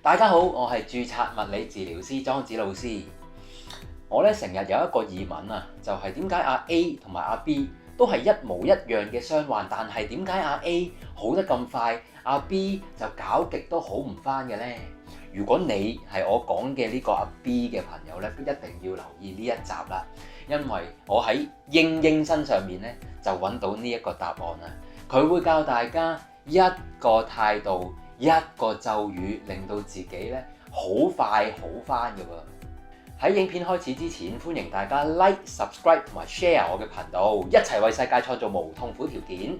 大家好，我係註冊物理治療師莊子老師。我咧成日有一個疑問啊，就係點解阿 A 同埋阿 B 都係一模一樣嘅傷患，但係點解阿 A 好得咁快，阿 B 就搞極都好唔返嘅呢？如果你係我講嘅呢個阿 B 嘅朋友咧，都一定要留意呢一集啦，因為我喺英英身上面咧就揾到呢一個答案啦。佢會教大家一個態度、一個咒語，令到自己咧好快好返嘅喎。喺影片開始之前，歡迎大家 like、subscribe 同埋 share 我嘅頻道，一齊為世界創造無痛苦條件。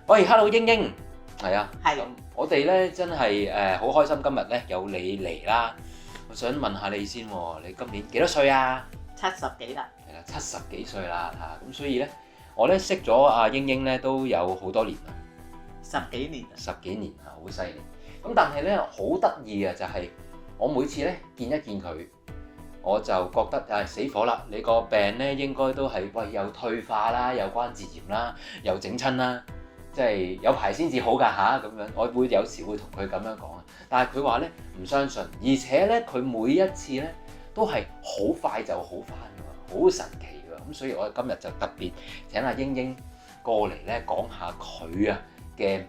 喂，Hello 英英，係啊，咁我哋咧真係好開心，今日咧有你嚟啦。我想問下你先喎，你今年幾多歲啊？70幾啦。係啦，70幾歲啦嚇，咁所以咧我咧識咗阿英英咧都有好多年啦，10幾年。10幾年嚇，好犀利。咁但係咧好得意嘅就係我每次咧見一見佢，我就覺得死火啦！你個病咧應該都係又退化啦，又關節炎啦，又整親啦，即係有排先至好㗎嚇咁樣。我會有時會同佢咁樣講，但係佢話咧唔相信，而且咧佢每一次咧都係好快就好返㗎喎，好神奇㗎。咁所以我今日就特別請阿英英過嚟咧講下佢嘅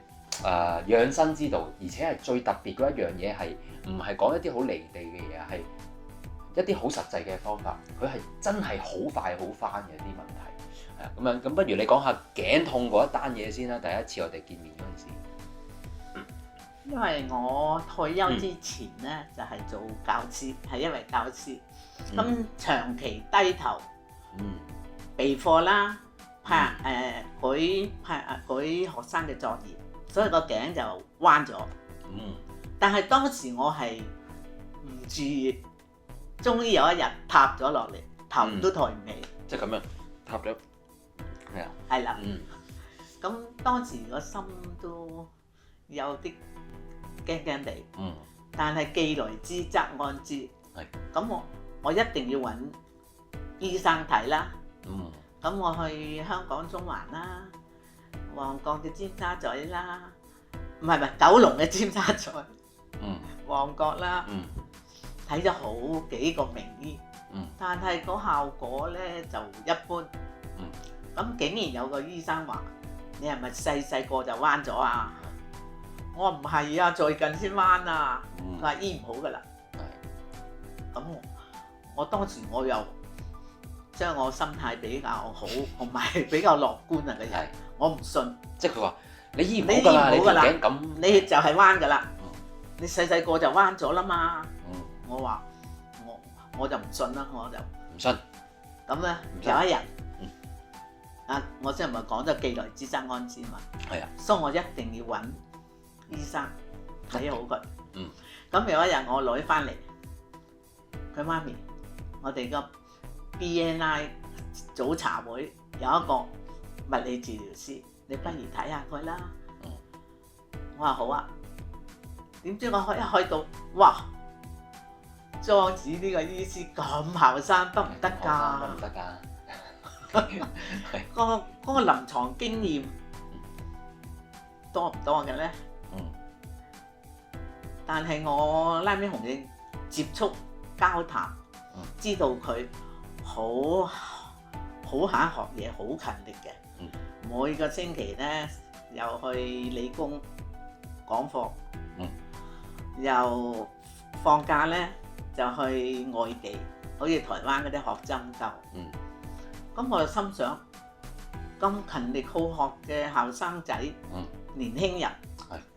養生之道，而且係最特別嗰一樣嘢係唔係講一啲好離地嘅嘢，係一啲好實際嘅方法，佢係真係好快好返嘅一啲問題。係啊，咁樣咁不如你講下頸痛嗰一單嘢先啦。第一次我哋見面嗰陣時，因為我退休之前咧就係做教師，係因為教師咁長期低頭，備課啦，舉學生嘅作業，所以個頸就彎咗。但係當時我係唔注意，終於有一日塌咗落嚟，頭都抬唔起。即係咁樣塌咗，係啊，係啦。咁當時個心都有啲驚驚地。但係既來之則安之。係。咁我一定要揾醫生睇啦。咁我去香港中環啦，旺角嘅尖沙咀啦，唔係九龍嘅尖沙咀，旺角啦，睇咗好幾個名醫，但係個效果咧就一般。咁竟然有個醫生話：你係咪細個就彎咗啊？我話唔係啊，最近先彎啊。佢話醫唔好㗎啦。咁我當時我又將我心態比較好，同埋比較樂觀嘅人，我唔信。即係佢話你醫唔好㗎啦，你條頸咁，你就係彎㗎啦。你細個就彎咗啦嘛。我話我就唔信啦，我就唔信。咁咧有一日，我先唔係講咗既來之則安之嘛。係啊。所以我一定要揾醫生睇好佢。咁有一日我女翻嚟，佢媽咪，我哋個 BNI 早茶會有一個物理治療師，你不如睇下佢啦。我話好啊。點知我一開到，哇！莊子呢個醫師咁後生得唔得㗎？得唔得㗎？嗰個臨床經驗多唔多嘅咧？但係我拉尾同佢接觸交談，知道佢好肯學嘢，好勤力嘅。每個星期咧又去理工講課，又放假咧就去外地，好似台灣嗰啲學針灸。咁我就心想，咁勤力好學嘅後生仔，年輕人，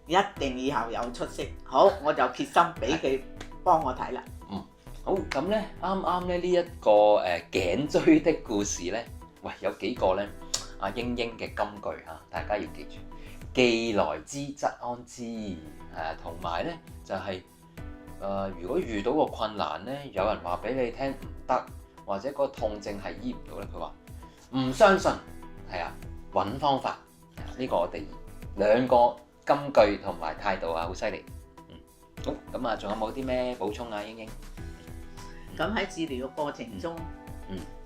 一定以後有出息。好，我就決心俾佢幫我睇啦。好，咁咧啱啱咧呢一個頸椎的故事咧，喂有幾個咧阿英英嘅金句嚇，大家要記住，既來之則安之。同埋咧就係如果遇到個困難咧，有人話俾你聽唔得，或者個痛症係醫唔到咧，佢話唔相信，係啊，揾方法。呢個我哋兩個金句同埋態度好犀利。好，咁啊，仲有冇啲咩補充啊，英英？咁喺治療嘅過程中，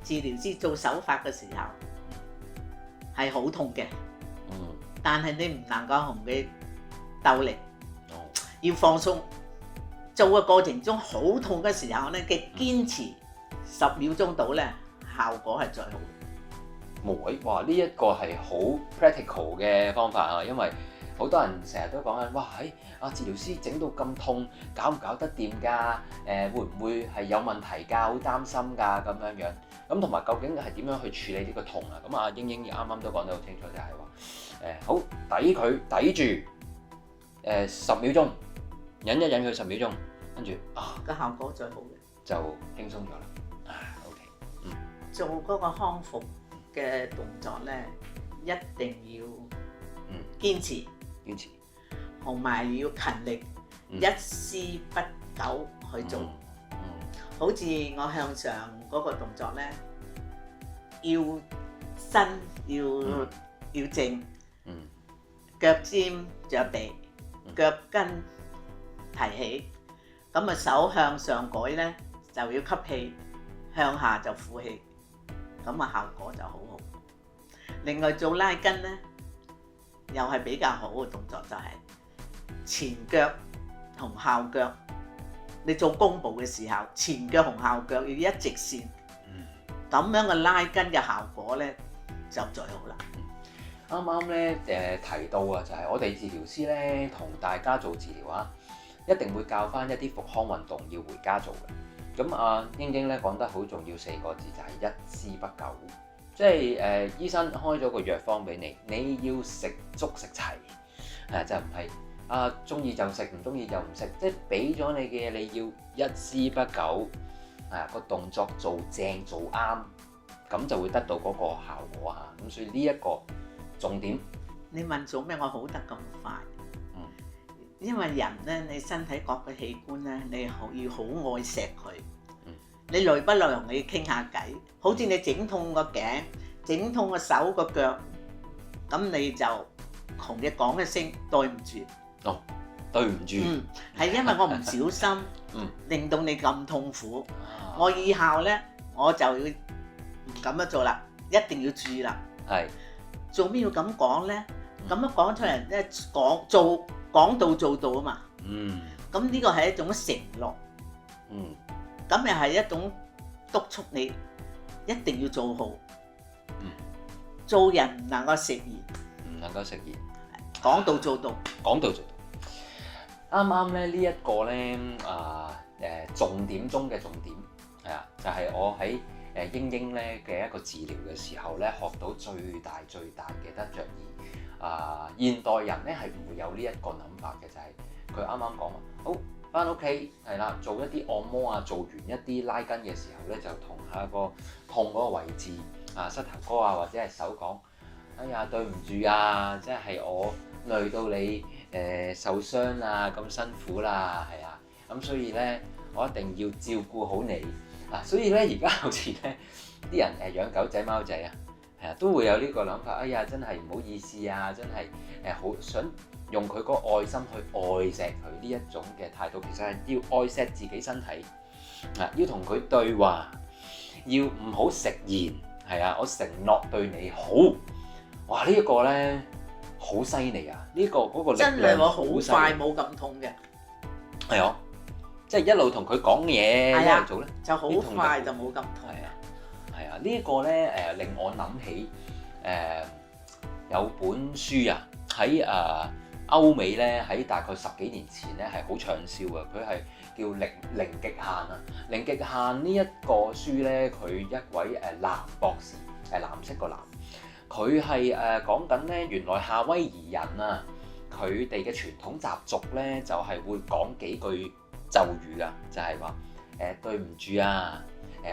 治療師做手法嘅時候係好痛嘅，但係你唔能夠同佢鬥力，要放鬆，做嘅過程中好痛嘅時候咧，嘅堅持10秒鐘到咧，效果係最好。哇！呢一個係好 practical 嘅方法啊，因為好多人成日都講緊，哇！治療師整到咁痛，搞唔搞得掂㗎？會唔會係有問題㗎？好擔心㗎咁樣。咁同埋究竟係點樣去處理呢個痛啊？咁阿英啱啱都講得好清楚，就係話好抵住10秒鐘，忍一忍佢10秒鐘，跟住個效果最好嘅就輕鬆咗啦。OK， 做嗰個康復嘅動作咧，一定要堅持，同埋要勤力，一絲不苟去做。好似我向上嗰個動作咧，要伸要正，腳尖着地，腳跟提起，咁啊手向上舉咧就要吸氣，向下就呼氣，咁啊效果就好好。另外做拉筋咧，又係比較好嘅動作，就係前腳同後腳。你做弓步嘅時候，前腳同後腳要一直線，咁樣嘅拉筋嘅效果咧就最好啦。啱啱咧提到啊，就係我哋治療師咧同大家做治療啊，一定會教翻一啲復康運動要回家做嘅。咁阿英咧講得好重要4個字，就係一絲不苟。即係醫生開咗個藥方俾你，你要食足食齊，就唔係。中意就食，唔中意就唔食，即係俾咗你嘅嘢，你要一絲不苟，個動作做正做啱，咁就會得到嗰個效果啊！咁所以呢一個重點，你問做咩我好得咁快？因為人咧，你身體各個器官咧，你要好愛錫佢。你累不累同你傾下偈？好似你整痛個頸、整痛個手個腳，咁你就同佢講一聲對唔住。對唔住，係因為我唔小心，令到你咁痛苦。我以後咧，我就要唔咁樣做啦，一定要注意啦。係做咩要咁講咧？咁樣講出嚟咧，講到做到啊嘛。咁呢個係一種承諾。咁又係一種督促你一定要做好。做人唔能夠食言，講到做到。啱啱咧呢一個咧重點中嘅重點係啊，就係我喺英咧嘅一個治療嘅時候咧，學到最大嘅得着。而現代人咧係唔會有呢一個諗法嘅，就係佢啱啱講話好翻屋企係啦，做一啲按摩啊，做完一啲拉筋嘅時候咧，就同下個痛嗰個位置膝頭哥啊或者係手講，哎呀對唔住啊，即係我累到你受傷啊，咁辛苦啦，係啊，咁所以咧我一定要照顧好你所以咧而家好似咧啲人養狗仔貓仔啊，係啊都會有呢個諗法，哎呀真係唔好意思啊，真係好想用佢個愛心去愛錫佢呢一種嘅態度，其實係要愛錫自己身體要同佢對話，要唔好食言，係啊，我承諾對你好，哇呢一個咧好犀利啊！呢個嗰個力量好快冇咁痛嘅，係啊，即係一路同佢講嘢一路做咧，就好快就冇咁痛。係啊，呢個咧令我諗起有本書啊，喺歐美咧喺大概10幾年前咧係好暢銷嘅，佢係叫零極限啊。零極限呢一個書咧，佢一位藍博士，藍色個藍。佢係講緊咧，原來夏威夷人啊，佢哋嘅傳統習俗咧，就係會講幾句咒語噶，就係話對唔住啊，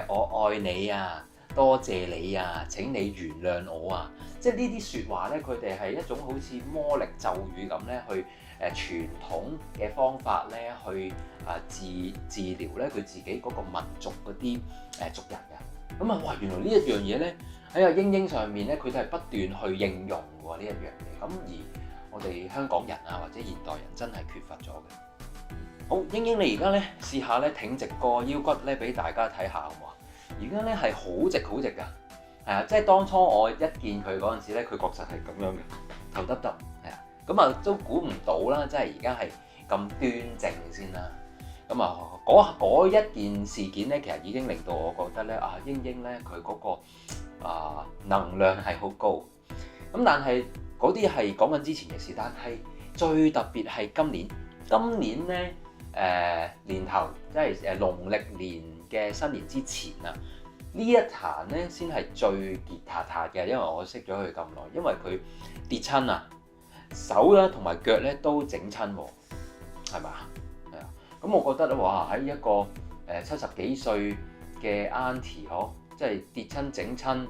我愛你啊，多謝你啊，請你原諒我啊，即係呢啲説話咧，佢哋係一種好似魔力咒語咁咧，去傳統嘅方法咧，去治療咧佢自己嗰個民族嗰啲族人嘅。咁啊，哇！原來呢一樣嘢咧〜喺英上面咧，佢哋係不斷去應用喎呢一樣嘢。咁而我哋香港人啊，或者現代人真係缺乏咗嘅。好，英你而家咧試下咧挺直個腰骨咧，俾大家睇下好唔好？而家咧係好直㗎，係啊，即係當初我一見佢嗰陣時咧，佢確實係咁樣嘅，頭耷耷，係啊，咁啊都估唔到啦，即係而家係咁端正先啦。咁啊，嗰一件事件咧，其實已經令到我覺得咧，英英咧佢嗰個能量係好高。咁但係嗰啲係講緊之前嘅事，但係最特別係今年咧年頭，即係農曆年嘅新年之前啊，呢一壇咧先係最結塔塔嘅，因為我識咗佢咁耐，因為佢跌親啊，手啦同埋腳咧都整親喎，係咪啊？係啊，咁我覺得咧，哇喺一個70幾歲嘅 auntie 即係跌親整親，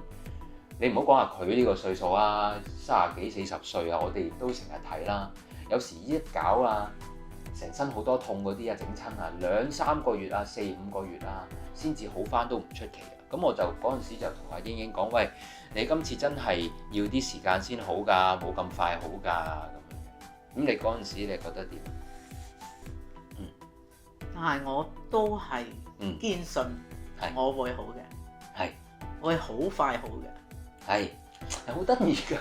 你唔好講話佢呢個歲數啊，30幾40歲啊，我哋都成日睇啦，有時一搞啊，成身好多痛嗰啲啊，整親啊，2、3個月啊，4、5個月啊，先至好翻都唔出奇啊！咁我就嗰陣時就同阿英英講：喂，你今次真係要啲時間先好㗎，冇咁快好㗎咁樣。咁你嗰陣時你覺得點？但係我都係堅信我會好嘅，係會好快好嘅，係好得意㗎。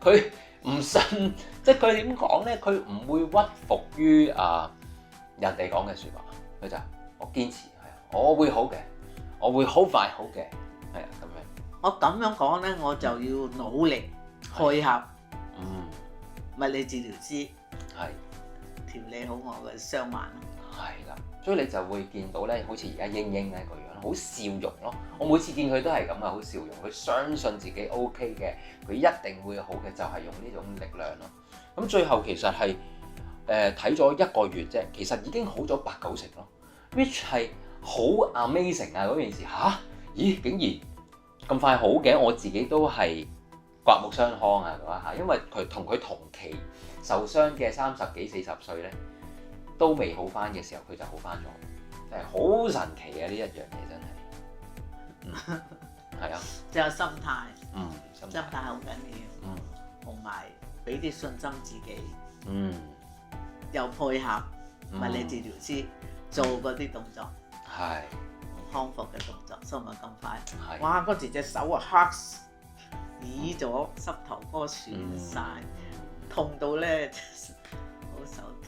佢唔信，即係佢點講咧？佢唔會屈服於人哋講嘅説話，佢就我堅持係啊，我會好嘅，我會好快好嘅，係啊咁樣。我咁樣講咧，我就要努力配合物理治療師，調理好我嘅傷患。係啦，所以你就會見到咧，好似而家英英咧個樣，好笑容咯。我每次見佢都係咁啊，好笑容。佢相信自己 OK 嘅，佢一定會好嘅，就係用呢種力量咯。咁最後其實係睇咗1個月啫，其實已經好咗8、9成咯。which 係好 amazing 啊！嗰件事咦竟然咁快好嘅，我自己都係刮目相看啊嗰一下，因為佢同期受傷嘅30幾40歲咧，都未好翻嘅時候，佢就好翻咗，真係好神奇啊！呢一樣嘢真係，係啊，即係心態，心態好緊要，同埋俾啲信心自己，又配合物理治療師做嗰啲動作，係康復嘅動作，所以咪咁快。哇！嗰時隻手黑瘀咗，膝頭哥損晒，痛到咧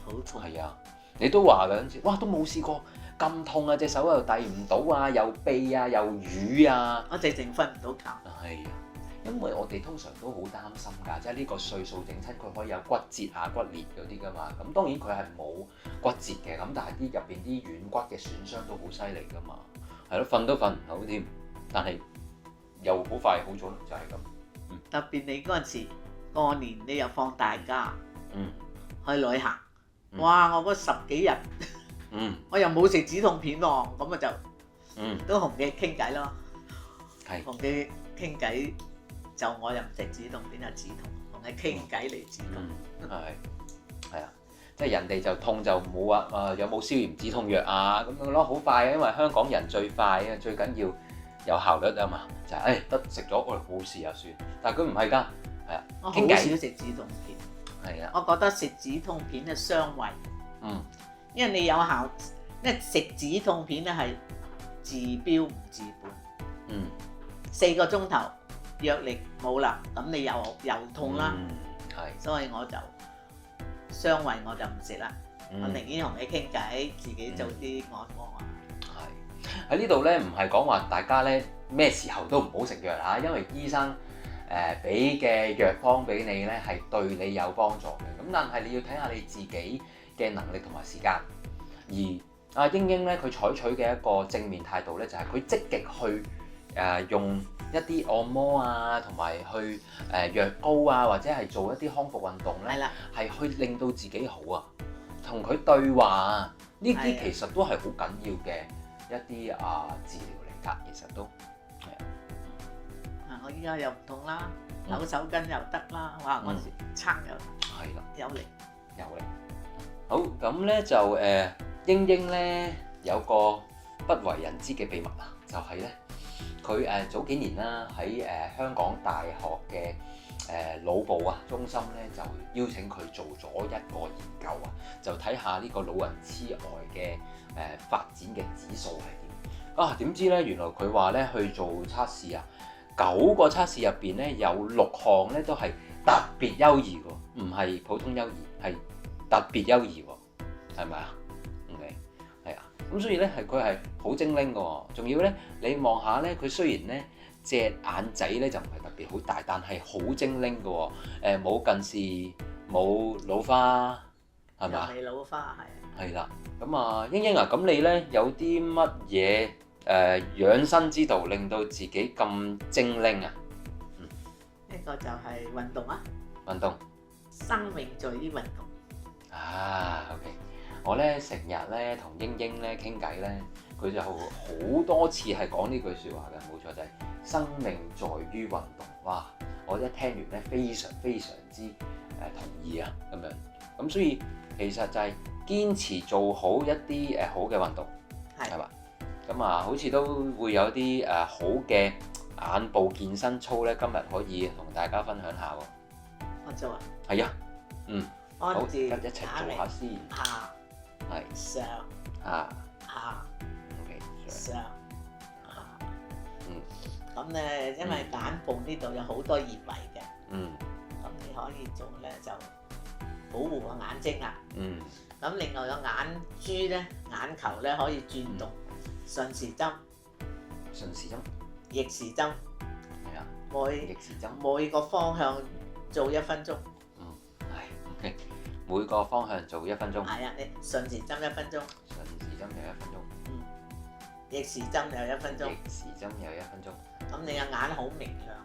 好痛。係啊！你都話嗰陣時，哇都冇試過咁痛啊！隻手又遞唔到啊，又痹啊，又瘀啊，我直情瞓唔到覺。係啊，因為我哋通常都好擔心㗎，即係呢個歲數整親佢可以有骨折啊、骨裂嗰啲㗎嘛。咁當然佢係冇骨折嘅，咁但係入邊啲軟骨嘅損傷都好犀利㗎嘛。係咯，瞓都瞓唔好添，但係又好快好咗，就係咁。特別你嗰陣時過年，你又放大假，去旅行。哇！我嗰10幾日，我又冇食止痛片喎，咁啊就都同佢傾偈咯，同佢傾偈就我又唔食止痛片啊，止痛，同佢傾偈嚟止痛。係啊，即係人哋就痛就冇有冇消炎止痛藥啊咁樣咯，好快啊，因為香港人最快啊，最緊要有效率啊嘛，就係得食咗冇事就算，但係佢唔係㗎，係啊，我好少食止痛片。係啊，我覺得食止痛片嘅傷胃，因為你有效，因為食止痛片咧係治標唔治本，4個鐘頭藥力冇啦，咁你又痛啦，所以我就傷胃我就唔食啦，我寧願同你傾偈，自己做啲按摩啊。係喺呢度咧，唔係講話大家咧咩時候都唔好食藥嚇，因為醫生俾嘅藥方俾你咧係對你有幫助嘅，咁但係你要睇下你自己嘅能力同埋時間。而阿英英咧，佢採取嘅一個正面態度咧，就係佢積極去用一啲按摩啊，同埋去藥膏啊，或者係做一啲康復運動咧，係去令到自己好啊，同佢對話啊，呢啲其實都係好緊要嘅一啲治療嚟㗎，其實都係啊。我依家又唔痛啦，扭手筋又得啦，哇！嗰時撐又有力。好，咁咧就英英咧有個不為人知嘅秘密啊，就係咧佢早幾年啦喺香港大學嘅腦部中心咧就邀請佢做咗一個研究啊，就睇下呢個老人痴呆嘅發展嘅指數係點啊？點知咧原來佢話咧去做測試啊，9個測試入邊咧有6項咧都係特別優異喎，唔係普通優異，係特別優異喎，係咪啊？OK，係啊，咁所以咧佢係好精靈嘅喎，仲要咧你望下咧，佢雖然咧隻眼仔咧就唔係特別好大，但係好精靈嘅喎。冇近視，冇老花，係咪啊？又未老花係。係啦，咁啊，英英啊，咁你咧有啲乜嘢養生之道令到自己咁精靈啊？呢個就係運動啊！運動，生命在於運動。OK， 我咧成日咧同英英咧傾偈咧，佢就好多次係講呢句説話嘅，冇錯就係生命在於運動。哇！我一聽完咧非常之同意啊，咁樣，咁所以其實就係堅持做好一啲好嘅運動，係嘛？咁啊，好似都會有啲好嘅眼部健身操咧，今日可以同大家分享下喎。我做啊。係啊，好，安住一齊做下先。下，係上，下，OK，上，下。咁咧，因為眼部呢度有好多穴位嘅。咁你可以做咧就保護個眼睛啊。咁另外個眼珠咧、眼球咧可以轉動，順時針、逆時針，係啊，逆時針，每個方向做1分鐘。OK， 每個方向做1分鐘。係啊，你順時針1分鐘，逆時針又1分鐘，咁你個眼好明亮。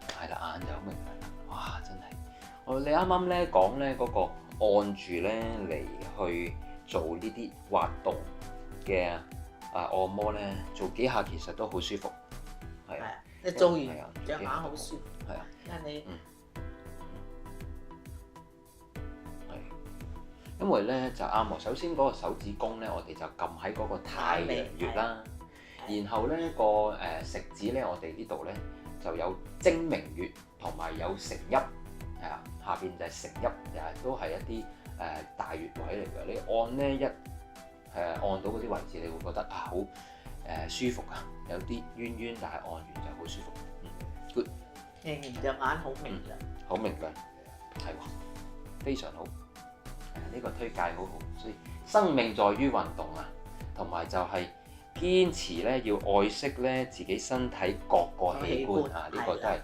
係啦，眼就好明亮啦。哇，真係，你啱啱咧講咧嗰個按住咧嚟去做呢啲滑動嘅按摩咧，做幾下其實都好舒服。係啊，你做完隻眼好舒服。係啊，因為因為咧就啱喎。首先嗰個手指公咧，我哋就撳喺嗰個太陽穴啦。然後咧個食指咧，我哋呢度咧就有睛明穴同埋有承泣，係啊，下邊就係承泣，都係一啲大穴位嚟嘅。你按咧按到嗰啲位置，你會覺得好舒服啊，有啲冤冤，但係按完就好舒服。good， 仍然隻眼好明亮，好明亮，係喎，非常好。呢個推介好好，所以生命在於運動啊，同埋就係堅持咧要愛惜咧自己身體各個器官啊！呢個都係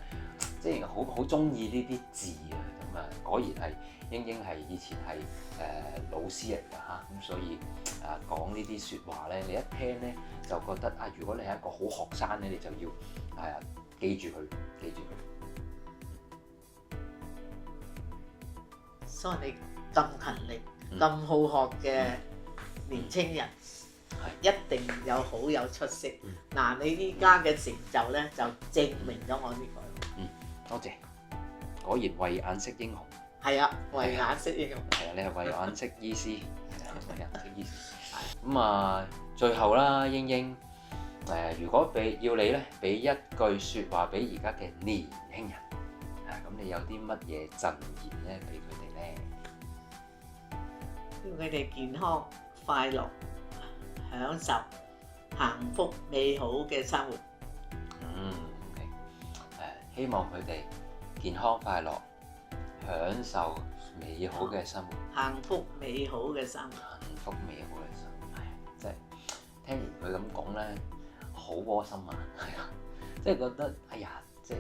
即係好中意呢啲字啊！咁啊，果然係英英係以前係老師嚟㗎嚇，咁所以講呢啲説話咧，你一聽咧就覺得如果你係一個好學生咧，你就要記住佢。所以你咁勤力、咁好學嘅年青人，一定好有出息。嗱，你依家嘅成就咧，就證明咗我呢個。多謝，果然慧眼識英雄。係啊，慧眼識英雄。係啊，你係慧眼識醫師。係啊，慧眼識醫師。咁最後啦，英英如果要你咧，俾一句説話俾而家嘅年輕人，咁你有啲乜嘢贈言咧俾佢哋咧？要佢哋健康、快樂、享受幸福美好嘅生活。OK，希望佢哋健康快樂，享受美好嘅生活。幸福美好嘅生活。幸福美好嘅生活，即係聽完佢咁講咧，好窩心啊！係啊，即係覺得即係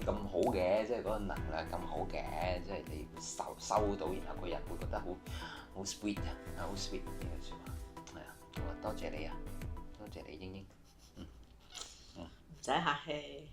咁好嘅，即係嗰個能量咁好嘅，即係你收到，然後個人會覺得好 sweet 啊，好 sweet 呢句説話。係啊，多謝你啊，多謝你英英。唔使客氣。